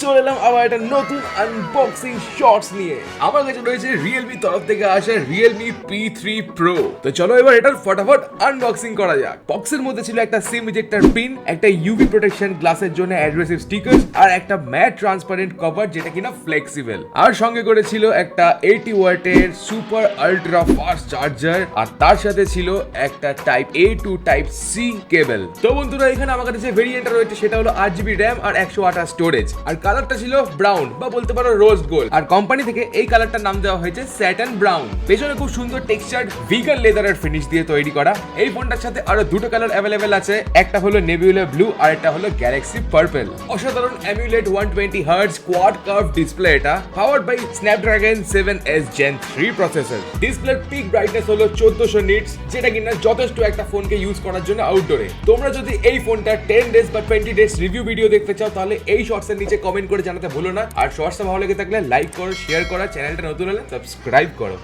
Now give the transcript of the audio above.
চলে এলাম আবার একটা নতুন আনবক্সিং শর্টস নিয়ে। আমার কাছে রয়েছে রিয়েলমি তরফ থেকে আসা রিয়েলমি P3 Pro। তো চলো এবার এটার ফটাফট আনবক্সিং করা যাক। বক্সের মধ্যে ছিল একটা সিম ইজেক্টর পিন, একটা ইউভি প্রোটেকশন গ্লাসের জন্য অ্যাডহেসিভ স্টিকার আর একটা ম্যাট ট্রান্সপারেন্ট কভার যেটা কিনা ফ্লেক্সিবল। আর সঙ্গে করে ছিল একটা 80 ওয়াটের সুপার আল্ট্রা ফাস্ট চার্জার আর তার সাথে ছিল একটা type A to type C cable. তো বন্ধুরা এখানে আমার কাছে যে ভেরিয়েন্টটা রয়েছে সেটা হলো 8GB RAM আর 128 স্টোরেজ। আর কালারটা ছিল ব্রাউন বা বলতে পারো রোজ গোল্ড। আর কোম্পানি থেকে এই কালারটার নাম দেওয়া হয়েছে স্যাটার্ন ব্রাউন। পেছনে খুব সুন্দর টেক্সচার্ড ভিগান লেদারের ফিনিশ দিয়ে তৈরি করা। এই ফোনটার সাথে আরো দুটো কালার অ্যাভেলেবেল আছে, একটা হলো নেবিউলা ব্লু আর একটা হলো গ্যালাক্সি পার্পল। অসাধারণ AMOLED 120 hertz quad curve display, এটা powered by Snapdragon 7S Gen 3 processor. ডিসপ্লের পিক ব্রাইটনেস হলো 1400 নিটস, যেটা কিনা যথেষ্ট একটা ফোনকে ইউজ করার জন্য আউটডোরে। তোমরা যদি এই ফোনটা 10 ডেজ বা 20 ডেজ রিভিউ ভিডিও দেখতে চাও তাহলে এই শর্টসের নিচে কমেন্ট করে জানাতে ভুলো না। আর শর্টসটা ভালো লেগে থাকলে লাইক করো, শেয়ার করো, চ্যানেলটা নতুন হলে সাবস্ক্রাইব করো।